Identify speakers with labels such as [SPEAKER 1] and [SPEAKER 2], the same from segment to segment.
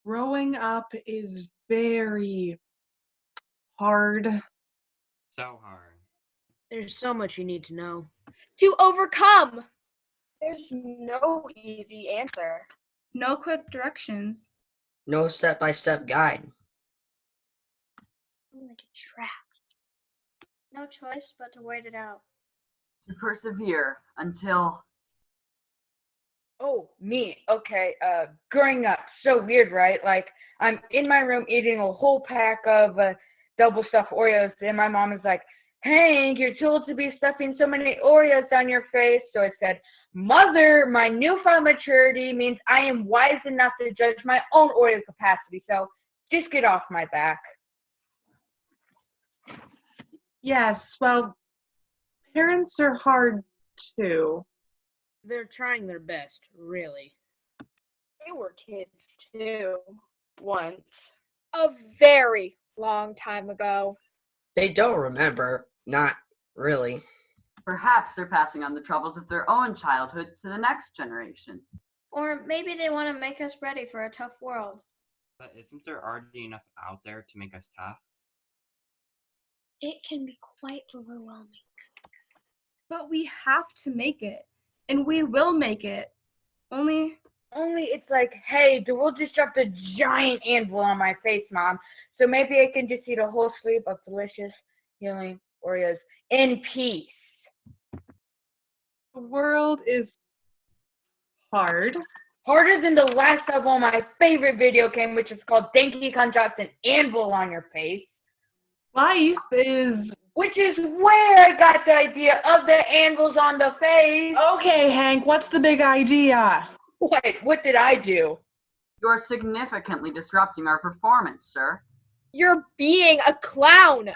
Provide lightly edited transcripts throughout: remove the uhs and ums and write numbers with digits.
[SPEAKER 1] Growing up is very hard.
[SPEAKER 2] So hard.
[SPEAKER 3] There's so much you need to know.
[SPEAKER 4] To overcome!
[SPEAKER 5] There's no easy answer.
[SPEAKER 6] No quick directions.
[SPEAKER 7] No step-by-step guide.
[SPEAKER 4] Like a trap. No choice but to wait it out.
[SPEAKER 8] To persevere until...
[SPEAKER 5] Oh, me. Okay, growing up, so weird, right? Like, I'm in my room eating a whole pack of double stuffed Oreos, and my mom is like, Hank, you're too old to be stuffing so many Oreos down your face. So I said, Mother, my newfound maturity means I am wise enough to judge my own Oreo capacity, so just get off my back.
[SPEAKER 1] Yes, well, parents are hard too.
[SPEAKER 3] They're trying their best, really.
[SPEAKER 5] They were kids, too, once.
[SPEAKER 4] A very long time ago.
[SPEAKER 7] They don't remember. Not really.
[SPEAKER 8] Perhaps they're passing on the troubles of their own childhood to the next generation.
[SPEAKER 4] Or maybe they want to make us ready for a tough world.
[SPEAKER 2] But isn't there already enough out there to make us tough?
[SPEAKER 4] It can be quite overwhelming.
[SPEAKER 6] But we have to make it. And we will make it. Only
[SPEAKER 5] It's like, hey, the world just dropped a giant anvil on my face, Mom. So maybe I can just eat a whole sleeve of delicious, healing Oreos in peace.
[SPEAKER 1] The world is hard.
[SPEAKER 5] Harder than the last level of my favorite video game, which is called Donkey Kong drops an anvil on your face.
[SPEAKER 1] Life is...
[SPEAKER 5] Which is where I got the idea of the anvils on the face.
[SPEAKER 1] Okay, Hank, what's the big idea?
[SPEAKER 5] What did I do?
[SPEAKER 8] You're significantly disrupting our performance, sir.
[SPEAKER 4] You're being a clown!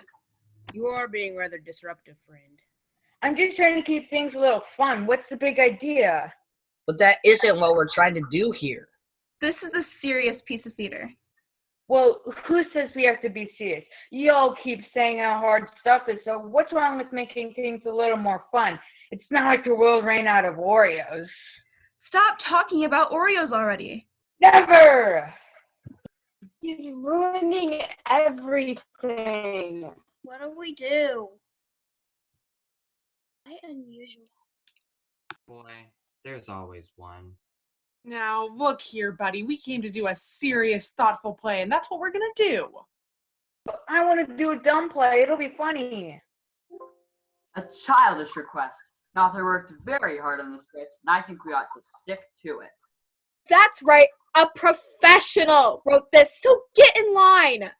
[SPEAKER 3] You are being rather disruptive, friend.
[SPEAKER 5] I'm just trying to keep things a little fun. What's the big idea?
[SPEAKER 7] But that isn't what we're trying to do here.
[SPEAKER 6] this is a serious piece of theater.
[SPEAKER 5] Well, who says we have to be serious? Y'all keep saying how hard stuff is, so what's wrong with making things a little more fun? It's not like the world ran out of Oreos.
[SPEAKER 6] Stop talking about Oreos already.
[SPEAKER 5] Never! He's ruining everything.
[SPEAKER 4] What do we do? Quite unusual.
[SPEAKER 2] Boy, there's always one.
[SPEAKER 1] Now, look here, buddy. We came to do a serious, thoughtful play, and that's what we're going to do.
[SPEAKER 5] I want to do a dumb play. It'll be funny.
[SPEAKER 8] A childish request. An author worked very hard on the script, and I think we ought to stick to it.
[SPEAKER 4] That's right. A professional wrote this, so get in line.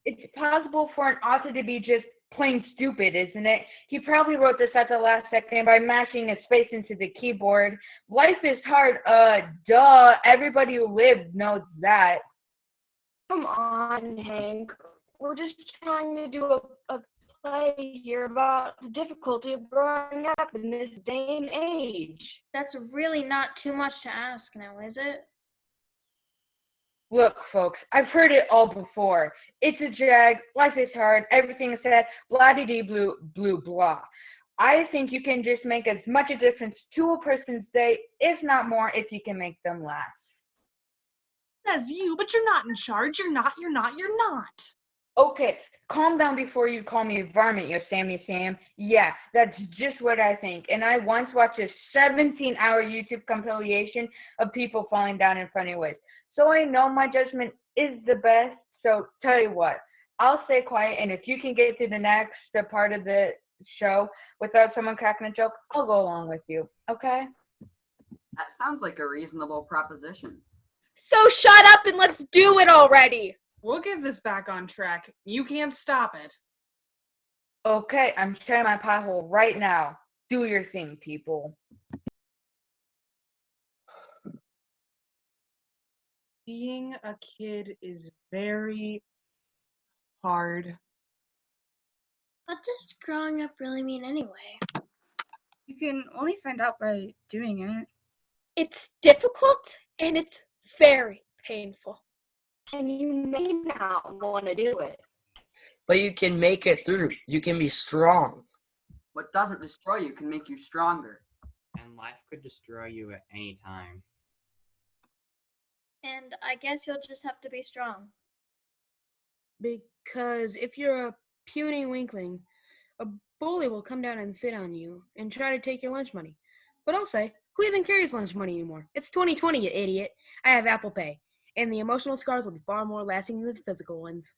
[SPEAKER 5] It's possible for an author to be just plain stupid, isn't it? He probably wrote this at the last second by mashing a space into the keyboard. Life is hard. Duh. Everybody who lived knows that. Come on, Hank. We're just trying to do a play here about the difficulty of growing up in this day and age.
[SPEAKER 4] That's really not too much to ask now, is it?
[SPEAKER 5] Look, folks, I've heard it all before. It's a drag, life is hard, everything is sad, blah-de-dee-blue, blue, blah. I think you can just make as much a difference to a person's day, if not more, if you can make them laugh.
[SPEAKER 1] Says you, but you're not in charge. You're not.
[SPEAKER 5] Okay, calm down before you call me a varmint, Yosemite Sam. Yeah, that's just what I think. And I once watched a 17-hour YouTube compilation of people falling down in funny ways. So I know my judgment is the best. So tell you what, I'll stay quiet, and if you can get to the next part of the show without someone cracking a joke, I'll go along with you. Okay?
[SPEAKER 8] That sounds like a reasonable proposition.
[SPEAKER 4] So shut up and let's do it already.
[SPEAKER 1] We'll get this back on track. You can't stop it.
[SPEAKER 5] Okay, I'm sharing my pothole right now. Do your thing, people.
[SPEAKER 1] Being a kid is very hard.
[SPEAKER 4] What does growing up really mean anyway?
[SPEAKER 6] You can only find out by doing it.
[SPEAKER 4] It's difficult and it's very painful.
[SPEAKER 5] And you may not want to do it.
[SPEAKER 7] But you can make it through. You can be strong.
[SPEAKER 8] What doesn't destroy you can make you stronger.
[SPEAKER 2] And life could destroy you at any time.
[SPEAKER 4] And I guess you'll just have to be strong.
[SPEAKER 3] Because if you're a puny weakling, a bully will come down and sit on you and try to take your lunch money. But I'll say, who even carries lunch money anymore? It's 2020, you idiot. I have Apple Pay, and the emotional scars will be far more lasting than the physical ones.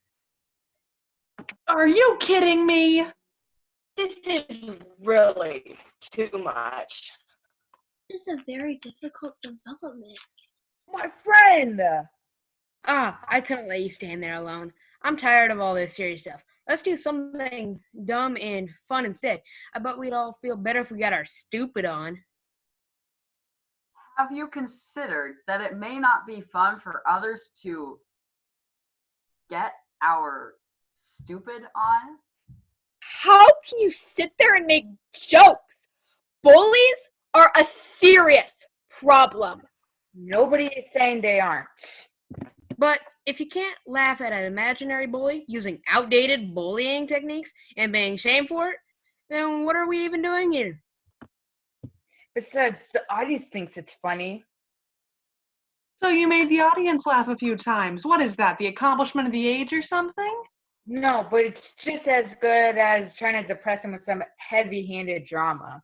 [SPEAKER 1] Are you kidding me?
[SPEAKER 5] This is really too much.
[SPEAKER 4] This is a very difficult development.
[SPEAKER 5] My friend!
[SPEAKER 3] I couldn't let you stand there alone. I'm tired of all this serious stuff. Let's do something dumb and fun instead. I bet we'd all feel better if we got our stupid on.
[SPEAKER 8] Have you considered that it may not be fun for others to get our stupid on?
[SPEAKER 4] How can you sit there and make jokes? Bullies are a serious problem.
[SPEAKER 5] Nobody is saying they aren't.
[SPEAKER 3] But if you can't laugh at an imaginary bully using outdated bullying techniques and being shamed for it, then what are we even doing here?
[SPEAKER 5] Besides, the audience thinks it's funny.
[SPEAKER 1] So you made the audience laugh a few times. What is that, the accomplishment of the age or something?
[SPEAKER 5] No, but it's just as good as trying to depress them with some heavy-handed drama.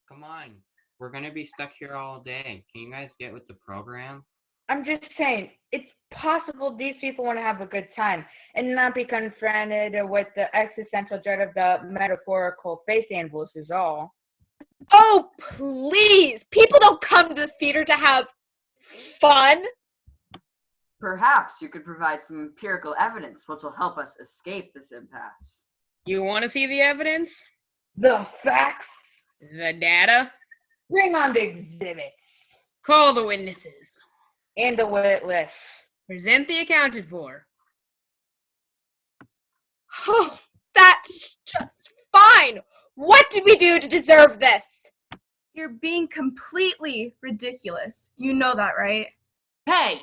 [SPEAKER 2] Come on. We're going to be stuck here all day. Can you guys get with the program?
[SPEAKER 5] I'm just saying, it's possible these people want to have a good time and not be confronted with the existential dread of the metaphorical face anvils is all.
[SPEAKER 4] Oh, please! People don't come to the theater to have fun.
[SPEAKER 8] Perhaps you could provide some empirical evidence which will help us escape this impasse.
[SPEAKER 3] You want to see the evidence?
[SPEAKER 5] The facts?
[SPEAKER 3] The data?
[SPEAKER 5] Bring on the exhibits
[SPEAKER 3] Call the witnesses.
[SPEAKER 5] and the wit list.
[SPEAKER 3] Present the accounted for.
[SPEAKER 4] Oh, that's just fine. What did we do to deserve this?
[SPEAKER 6] You're being completely ridiculous. You know that, right?
[SPEAKER 1] Hey!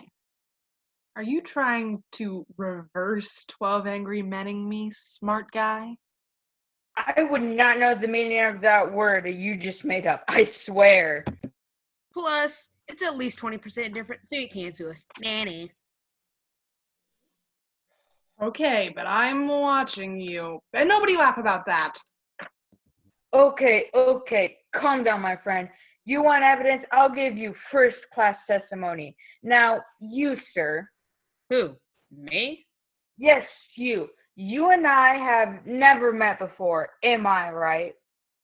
[SPEAKER 1] Are you trying to reverse 12 Angry Menning me, smart guy?
[SPEAKER 5] I would not know the meaning of that word that you just made up. I swear.
[SPEAKER 3] Plus, it's at least 20% different, so you can't sue us. Nanny.
[SPEAKER 1] Okay, but I'm watching you. And nobody laugh about that.
[SPEAKER 5] Okay, calm down, my friend. You want evidence? I'll give you first-class testimony. Now, you, sir.
[SPEAKER 3] Who? Me?
[SPEAKER 5] Yes, you. You and I have never met before. Am I right?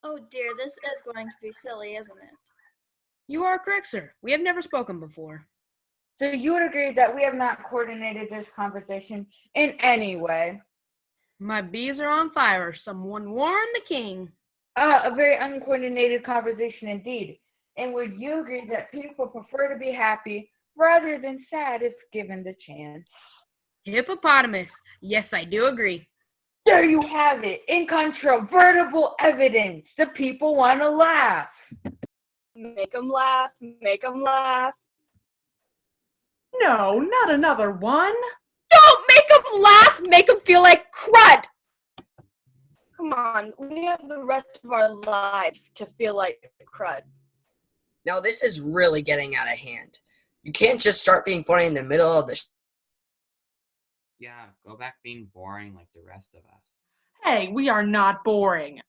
[SPEAKER 4] Oh dear, this is going to be silly, isn't it?
[SPEAKER 3] You are correct, sir. We have never spoken before.
[SPEAKER 5] So you would agree that we have not coordinated this conversation in any way?
[SPEAKER 3] My bees are on fire. Someone warn the king.
[SPEAKER 5] A very uncoordinated conversation indeed. And would you agree that people prefer to be happy rather than sad if given the chance?
[SPEAKER 3] Hippopotamus. Yes, I do agree.
[SPEAKER 5] There you have it. Incontrovertible evidence. The people want to laugh.
[SPEAKER 9] Make 'em laugh. Make 'em laugh.
[SPEAKER 1] No, not another one.
[SPEAKER 4] Don't make them laugh, make them feel like crud.
[SPEAKER 9] Come on, we have the rest of our lives to feel like crud.
[SPEAKER 7] Now this is really getting out of hand. You can't just start being funny in the middle of the
[SPEAKER 2] Yeah, go back being boring like the rest of us.
[SPEAKER 1] Hey, we are not boring.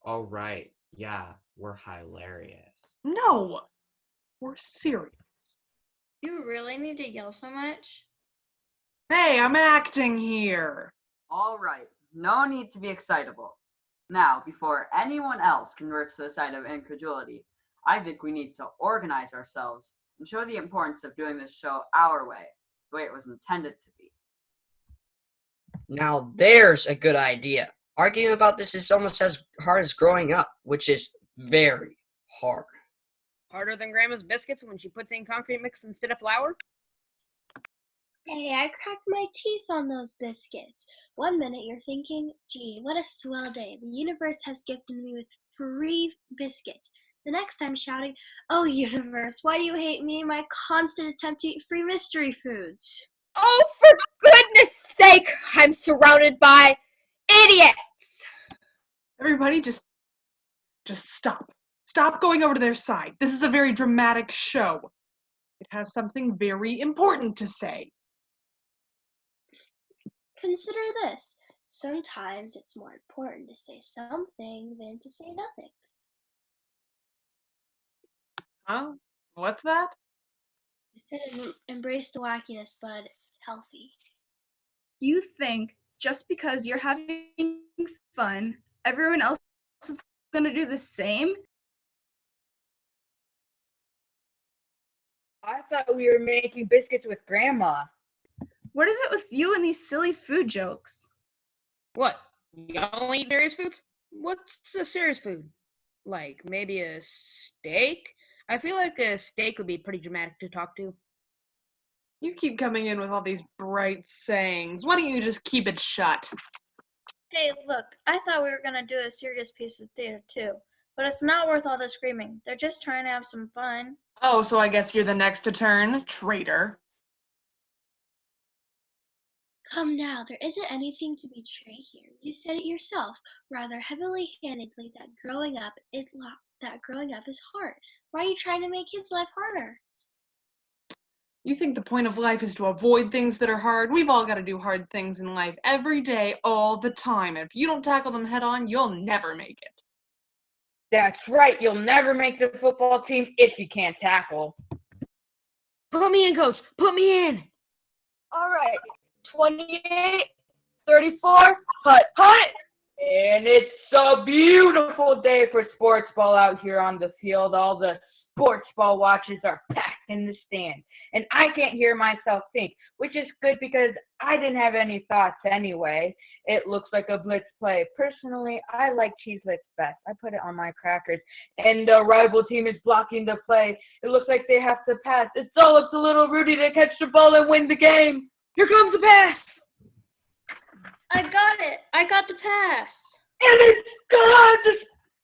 [SPEAKER 2] Oh, right. Yeah, we're hilarious.
[SPEAKER 1] No, we're serious.
[SPEAKER 4] You really need to yell so much?
[SPEAKER 1] Hey, I'm acting here.
[SPEAKER 8] All right, no need to be excitable. Now, before anyone else converts to the side of incredulity, I think we need to organize ourselves and show the importance of doing this show our way, the way it was intended to be.
[SPEAKER 7] Now there's a good idea. Arguing about this is almost as hard as growing up, which is very hard.
[SPEAKER 3] Harder than Grandma's biscuits when she puts in concrete mix instead of flour?
[SPEAKER 10] Hey, I cracked my teeth on those biscuits. One minute you're thinking, gee, what a swell day. The universe has gifted me with free biscuits. The next time shouting, oh universe, why do you hate me and my constant attempt to eat free mystery foods?
[SPEAKER 4] Oh, for goodness sake, I'm surrounded by idiots.
[SPEAKER 1] Everybody just stop. Stop going over to their side. This is a very dramatic show. It has something very important to say.
[SPEAKER 10] Consider this. Sometimes it's more important to say something than to say nothing.
[SPEAKER 1] Huh? What's that?
[SPEAKER 10] I said embrace the wackiness, bud. It's healthy.
[SPEAKER 6] You think just because you're having fun, everyone else is going to do the same?
[SPEAKER 5] I thought we were making biscuits with Grandma.
[SPEAKER 6] What is it with you and these silly food jokes?
[SPEAKER 3] What? Y'all eat serious foods? What's a serious food? Like maybe a steak? I feel like a steak would be pretty dramatic to talk to.
[SPEAKER 1] You keep coming in with all these bright sayings. Why don't you just keep it shut?
[SPEAKER 11] Hey, look, I thought we were gonna do a serious piece of theater too, but it's not worth all the screaming. They're just trying to have some fun.
[SPEAKER 1] Oh, so I guess you're the next to turn, traitor.
[SPEAKER 10] Come now, there isn't anything to betray here. You said it yourself, rather heavily-handedly, that growing up is hard. Why are you trying to make his life harder?
[SPEAKER 1] You think the point of life is to avoid things that are hard? We've all got to do hard things in life every day, all the time. And if you don't tackle them head on, you'll never make it.
[SPEAKER 5] That's right, you'll never make the football team if you can't tackle.
[SPEAKER 3] Put me in, coach. Put me in.
[SPEAKER 9] All right, 28, 34, hut.
[SPEAKER 5] And it's a beautiful day for sports ball out here on the field. All the sports ball watchers are packed in the stand. And I can't hear myself think, which is good because I didn't have any thoughts anyway. It looks like a blitz play. Personally, I like cheeselets best. I put it on my crackers. And the rival team is blocking the play. It looks like they have to pass. It's all up to little Rudy to catch the ball and win the game.
[SPEAKER 3] Here comes the pass.
[SPEAKER 11] I got it. I got the pass.
[SPEAKER 5] And it's God, the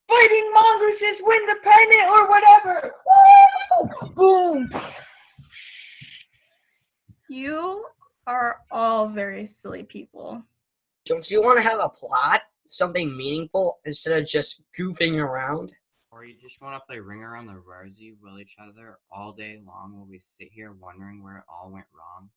[SPEAKER 5] fighting mongooses win the pennant or whatever. Woo! Boom.
[SPEAKER 6] You are all very silly people.
[SPEAKER 7] Don't you want to have a plot? Something meaningful instead of just goofing around?
[SPEAKER 2] Or you just want to play Ring Around the Rosie with each other all day long while we sit here wondering where it all went wrong?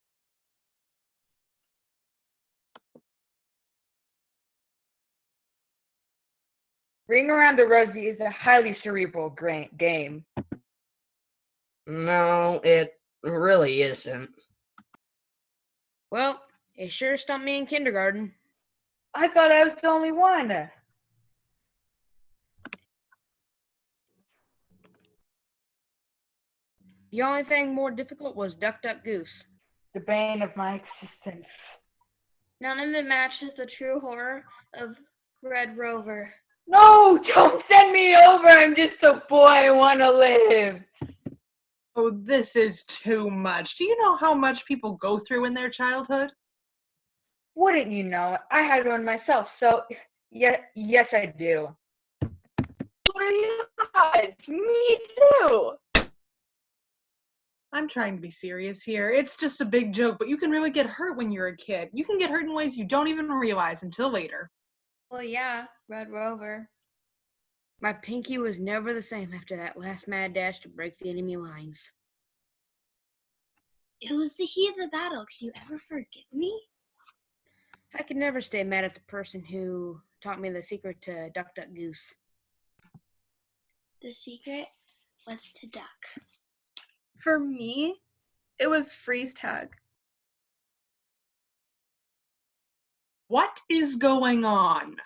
[SPEAKER 5] Ring Around the Rosie is a highly cerebral game.
[SPEAKER 7] No, it really isn't.
[SPEAKER 3] Well, it sure stumped me in kindergarten.
[SPEAKER 5] I thought I was the only one.
[SPEAKER 3] The only thing more difficult was Duck, Duck, Goose.
[SPEAKER 5] The bane of my existence.
[SPEAKER 11] None of it matches the true horror of Red Rover.
[SPEAKER 5] No, don't send me over. I'm just a boy. I want to live.
[SPEAKER 1] Oh, this is too much. Do you know how much people go through in their childhood?
[SPEAKER 5] Wouldn't you know it? I had one myself, so yes, I do.
[SPEAKER 9] What are you guys? Me too.
[SPEAKER 1] I'm trying to be serious here. It's just a big joke, but you can really get hurt when you're a kid. You can get hurt in ways you don't even realize until later.
[SPEAKER 11] Well, yeah, Red Rover.
[SPEAKER 3] My pinky was never the same after that last mad dash to break the enemy lines.
[SPEAKER 10] It was the heat of the battle. Can you ever forgive me?
[SPEAKER 3] I could never stay mad at the person who taught me the secret to Duck, Duck, Goose.
[SPEAKER 10] The secret was to duck.
[SPEAKER 6] For me, it was freeze tag.
[SPEAKER 1] What is going on?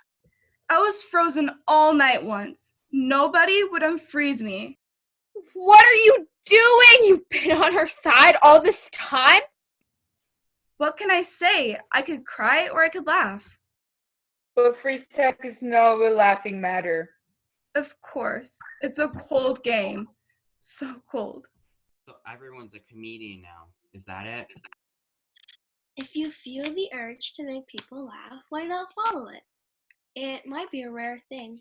[SPEAKER 6] I was frozen all night once. Nobody would unfreeze me.
[SPEAKER 4] What are you doing? You've been on her side all this time?
[SPEAKER 6] What can I say? I could cry or I could laugh.
[SPEAKER 5] But freeze tag is no laughing matter.
[SPEAKER 6] Of course. It's a cold game. So cold.
[SPEAKER 2] So everyone's a comedian now. Is that it?
[SPEAKER 10] If you feel the urge to make people laugh, why not follow it? It might be a rare thing.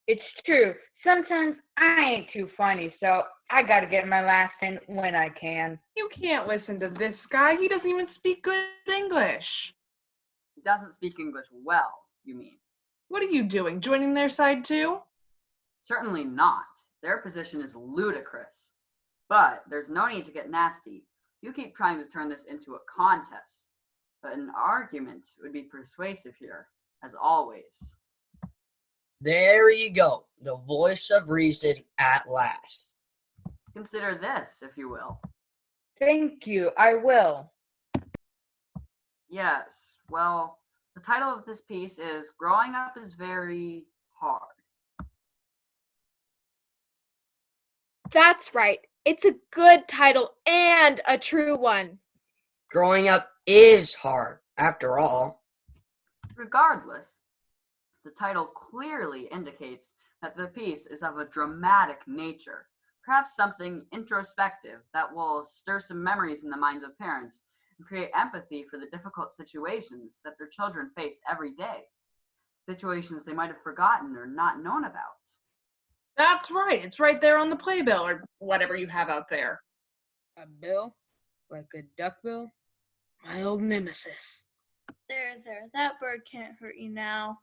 [SPEAKER 5] It's true. Sometimes I ain't too funny, so I gotta get my laughs in when I can.
[SPEAKER 1] You can't listen to this guy. He doesn't even speak good English.
[SPEAKER 8] He doesn't speak English well, you mean?
[SPEAKER 1] What are you doing? Joining their side too?
[SPEAKER 8] Certainly not. Their position is ludicrous. But there's no need to get nasty. You keep trying to turn this into a contest. But an argument would be persuasive here, as always.
[SPEAKER 7] There you go, the voice of reason at last.
[SPEAKER 8] Consider this, if you will.
[SPEAKER 5] Thank you, I will.
[SPEAKER 8] Yes, well, the title of this piece is Growing Up is Very Hard.
[SPEAKER 4] That's right. It's a good title and a true one.
[SPEAKER 7] Growing up is hard, after all.
[SPEAKER 8] Regardless, the title clearly indicates that the piece is of a dramatic nature, perhaps something introspective that will stir some memories in the minds of parents and create empathy for the difficult situations that their children face every day, situations they might have forgotten or not known about.
[SPEAKER 1] That's right. It's right there on the playbill or whatever you have out there.
[SPEAKER 3] A bill? Like a duck bill? My old nemesis.
[SPEAKER 11] There. That bird can't hurt you now.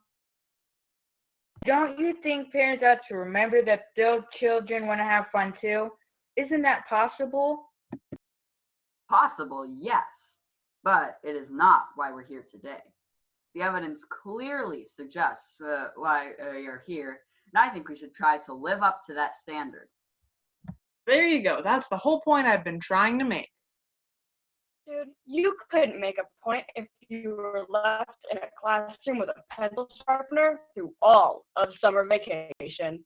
[SPEAKER 5] Don't you think parents ought to remember that their children want to have fun too? Isn't that possible?
[SPEAKER 8] Possible, yes, but it is not why we're here today. The evidence clearly suggests why you're here, and I think we should try to live up to that standard.
[SPEAKER 1] There you go. That's the whole point I've been trying to make.
[SPEAKER 9] Dude, you couldn't make a point if you were left in a classroom with a pencil sharpener through all of summer vacation.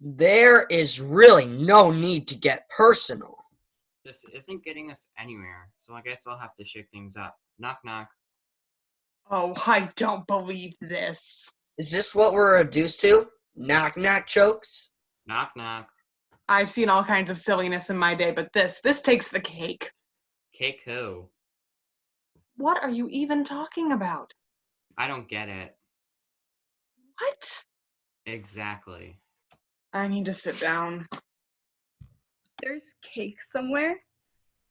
[SPEAKER 7] There is really no need to get personal.
[SPEAKER 2] This isn't getting us anywhere, so I guess I'll have to shake things up. Knock, knock.
[SPEAKER 1] Oh, I don't believe this.
[SPEAKER 7] Is this what we're reduced to? Knock knock jokes?
[SPEAKER 2] Knock, knock.
[SPEAKER 1] I've seen all kinds of silliness in my day, but this takes the cake.
[SPEAKER 2] Cake who?
[SPEAKER 1] What are you even talking about?
[SPEAKER 2] I don't get it.
[SPEAKER 1] What?
[SPEAKER 2] Exactly.
[SPEAKER 1] I need to sit down.
[SPEAKER 6] There's cake somewhere?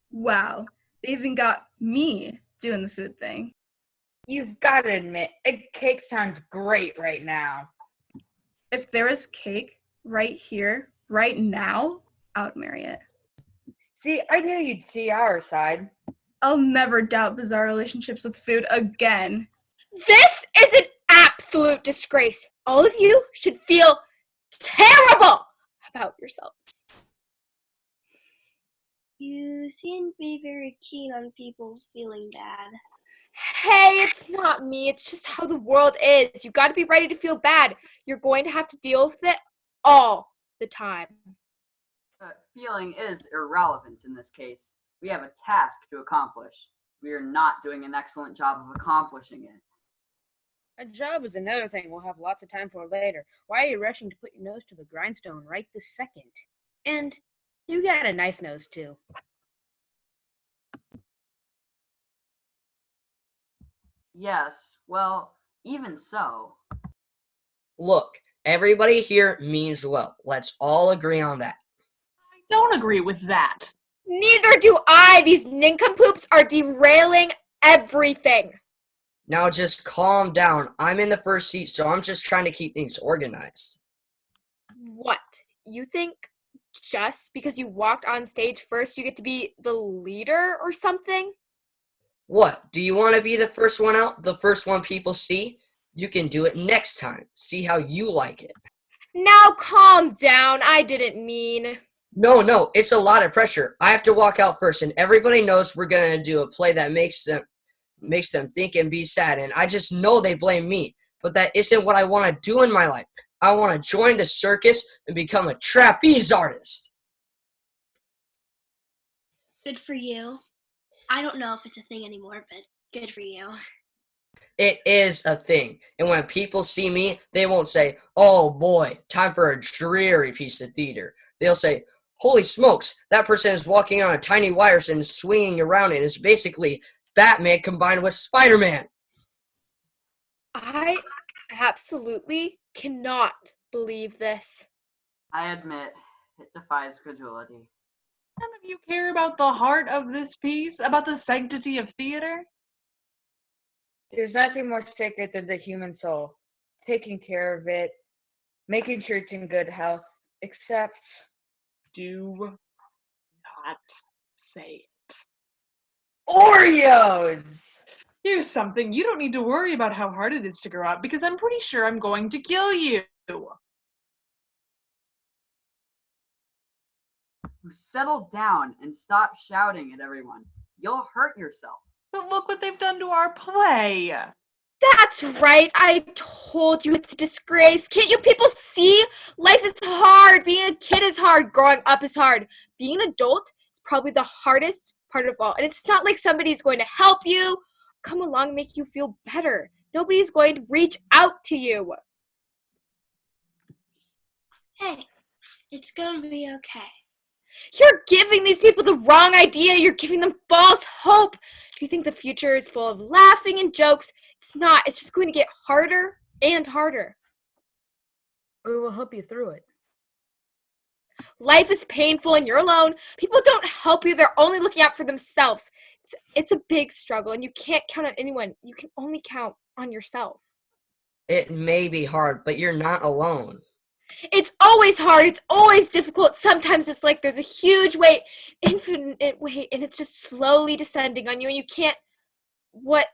[SPEAKER 6] Wow, they even got me doing the food thing.
[SPEAKER 5] You've got to admit, a cake sounds great right now.
[SPEAKER 6] If there was cake right here, right now, I would marry it.
[SPEAKER 5] See, I knew you'd see our side.
[SPEAKER 6] I'll never doubt bizarre relationships with food again.
[SPEAKER 4] This is an absolute disgrace. All of you should feel terrible about yourselves.
[SPEAKER 10] You seem to be very keen on people feeling bad.
[SPEAKER 4] Hey, it's not me. It's just how the world is. You got to be ready to feel bad. You're going to have to deal with it all the time.
[SPEAKER 8] Feeling is irrelevant in this case. We have a task to accomplish. We are not doing an excellent job of accomplishing it.
[SPEAKER 3] A job is another thing we'll have lots of time for later. Why are you rushing to put your nose to the grindstone right this second? And you got a nice nose, too.
[SPEAKER 8] Yes, well, even so.
[SPEAKER 7] Look, everybody here means well. Let's all agree on that.
[SPEAKER 1] I don't agree with that.
[SPEAKER 4] Neither do I. These nincompoops are derailing everything.
[SPEAKER 7] Now just calm down. I'm in the first seat, so I'm just trying to keep things organized.
[SPEAKER 4] What? You think just because you walked on stage first, you get to be the leader or something?
[SPEAKER 7] What? Do you want to be the first one out? The first one people see? You can do it next time. See how you like it.
[SPEAKER 4] Now calm down. I didn't mean.
[SPEAKER 7] No, it's a lot of pressure. I have to walk out first, and everybody knows we're going to do a play that makes them think and be sad, and I just know they blame me. But that isn't what I want to do in my life. I want to join the circus and become a trapeze artist.
[SPEAKER 10] Good for you. I don't know if it's a thing anymore, but good for you.
[SPEAKER 7] It is a thing. And when people see me, they won't say, "Oh boy, time for a dreary piece of theater." They'll say, "Holy smokes, that person is walking on a tiny wires and swinging around and is basically Batman combined with Spider-Man."
[SPEAKER 4] I absolutely cannot believe this.
[SPEAKER 8] I admit, it defies credulity.
[SPEAKER 1] None of you care about the heart of this piece, about the sanctity of theater?
[SPEAKER 5] There's nothing more sacred than the human soul. Taking care of it, making sure it's in good health, except
[SPEAKER 1] Do not say it.
[SPEAKER 5] Oreos!
[SPEAKER 1] Here's something. You don't need to worry about how hard it is to grow up because I'm pretty sure I'm going to kill you.
[SPEAKER 8] Settle down and stop shouting at everyone. You'll hurt yourself.
[SPEAKER 1] But look what they've done to our play.
[SPEAKER 4] That's right. I told you it's a disgrace. Can't you people see? Life is hard. Being a kid is hard. Growing up is hard. Being an adult is probably the hardest part of all. And it's not like somebody's going to help you, come along and make you feel better. Nobody's going to reach out to you.
[SPEAKER 10] Hey, it's gonna be okay.
[SPEAKER 4] You're giving these people the wrong idea. You're giving them false hope. You think the future is full of laughing and jokes. It's not. It's just going to get harder and harder.
[SPEAKER 3] We will help you through it.
[SPEAKER 4] Life is painful and you're alone. People don't help you. They're only looking out for themselves. It's a big struggle and you can't count on anyone. You can only count on yourself.
[SPEAKER 7] It may be hard, but you're not alone.
[SPEAKER 4] It's always hard. It's always difficult. Sometimes it's like there's a huge weight, infinite weight, and it's just slowly descending on you, and you can't. What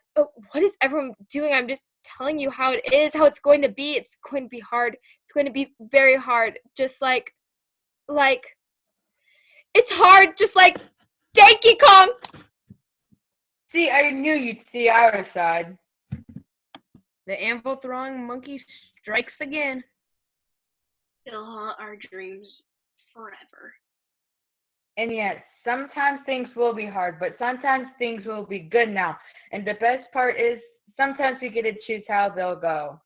[SPEAKER 4] is everyone doing? I'm just telling you how it is, how it's going to be. It's going to be hard. It's going to be very hard. Just like, it's hard. Just like Donkey Kong.
[SPEAKER 5] See, I knew you'd see our side.
[SPEAKER 3] The anvil-throwing monkey strikes again.
[SPEAKER 10] It'll haunt our dreams forever.
[SPEAKER 5] And yet, sometimes things will be hard, but sometimes things will be good now. And the best part is, sometimes we get to choose how they'll go.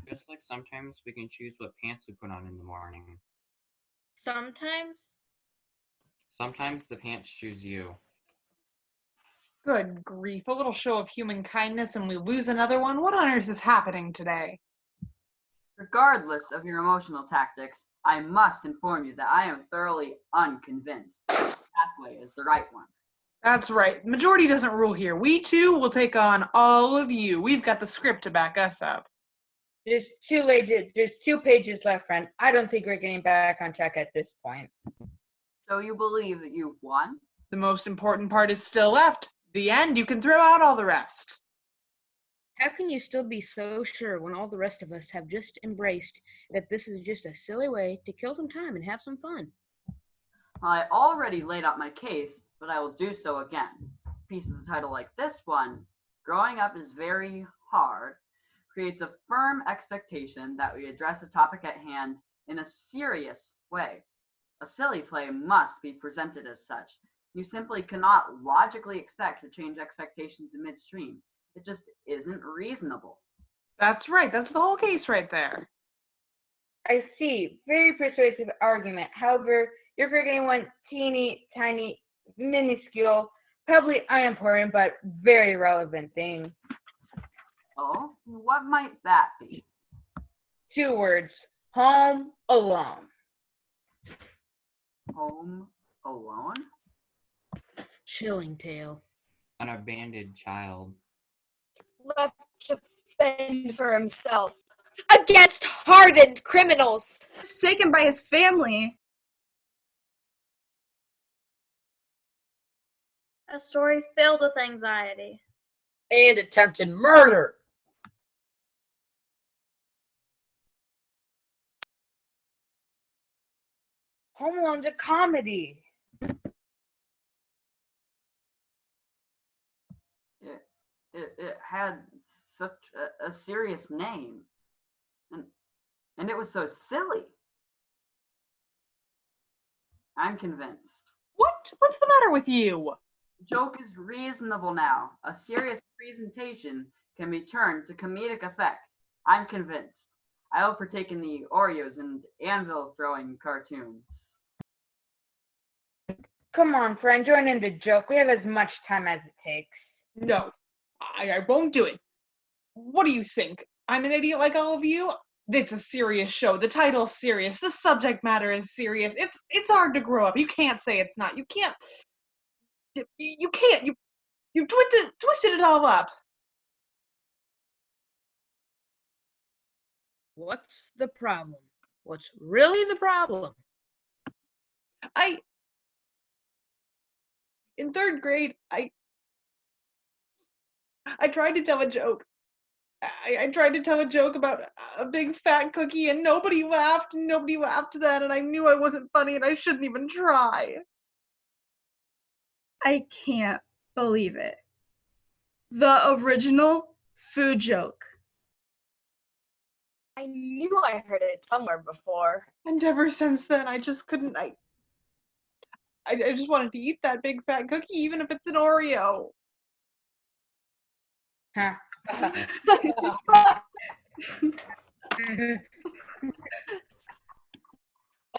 [SPEAKER 2] Just like sometimes we can choose what pants we put on in the morning.
[SPEAKER 11] Sometimes?
[SPEAKER 2] Sometimes the pants choose you.
[SPEAKER 1] Good grief, a little show of human kindness and we lose another one? What on earth is happening today?
[SPEAKER 8] Regardless of your emotional tactics, I must inform you that I am thoroughly unconvinced the pathway is the right one.
[SPEAKER 1] That's right. Majority doesn't rule here. We too will take on all of you. We've got the script to back us up.
[SPEAKER 5] There's 2 pages left, friend. I don't think we're getting back on track at this point.
[SPEAKER 8] So you believe that you've won?
[SPEAKER 1] The most important part is still left. The end. You can throw out all the rest.
[SPEAKER 3] How can you still be so sure when all the rest of us have just embraced that this is just a silly way to kill some time and have some fun?
[SPEAKER 8] Well, I already laid out my case, but I will do so again. A piece of the title like this one, Growing Up is Very Hard, creates a firm expectation that we address the topic at hand in a serious way. A silly play must be presented as such. You simply cannot logically expect to change expectations in midstream. It just isn't reasonable.
[SPEAKER 1] That's right. That's the whole case right there.
[SPEAKER 5] I see. Very persuasive argument. However, you're forgetting one teeny, tiny, minuscule, probably unimportant, but very relevant thing.
[SPEAKER 8] Oh, what might that be?
[SPEAKER 5] 2 words. Home alone.
[SPEAKER 8] Home alone?
[SPEAKER 3] Chilling tale.
[SPEAKER 2] An abandoned child.
[SPEAKER 9] Left to fend for himself.
[SPEAKER 4] Against hardened criminals.
[SPEAKER 6] Forsaken by his family.
[SPEAKER 11] A story filled with anxiety.
[SPEAKER 7] And attempted murder.
[SPEAKER 5] Home Alone's a comedy.
[SPEAKER 8] It had such a serious name. And it was so silly. I'm convinced.
[SPEAKER 1] What? What's the matter with you?
[SPEAKER 8] The joke is reasonable now. A serious presentation can be turned to comedic effect. I'm convinced. I will partake in the Oreos and anvil throwing cartoons.
[SPEAKER 5] Come on, friend, join in the joke. We have as much time as it takes.
[SPEAKER 1] No, I won't do it. What do you think? I'm an idiot like all of you? It's a serious show. The title's serious. The subject matter is serious. It's hard to grow up. You can't say it's not. You can't. You can't. You twisted it all up.
[SPEAKER 3] What's the problem? What's really the problem?
[SPEAKER 1] In third grade, I tried to tell a joke. I tried to tell a joke about a big fat cookie and nobody laughed at that, and I knew I wasn't funny and I shouldn't even try.
[SPEAKER 6] I can't believe it. The original food joke.
[SPEAKER 9] I knew I heard it somewhere before.
[SPEAKER 1] And ever since then, I just couldn't, I just wanted to eat that big fat cookie, even if it's an Oreo.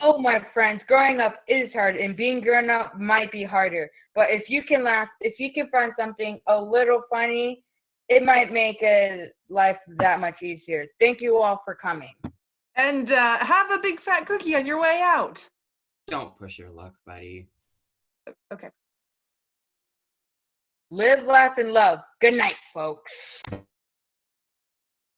[SPEAKER 5] Oh, my friends, growing up is hard, and being grown up might be harder. But if you can laugh, if you can find something a little funny, it might make life that much easier. Thank you all for coming.
[SPEAKER 1] And have a big fat cookie on your way out.
[SPEAKER 2] Don't push your luck, buddy.
[SPEAKER 1] Okay.
[SPEAKER 5] Live, laugh, and love. Good night, folks.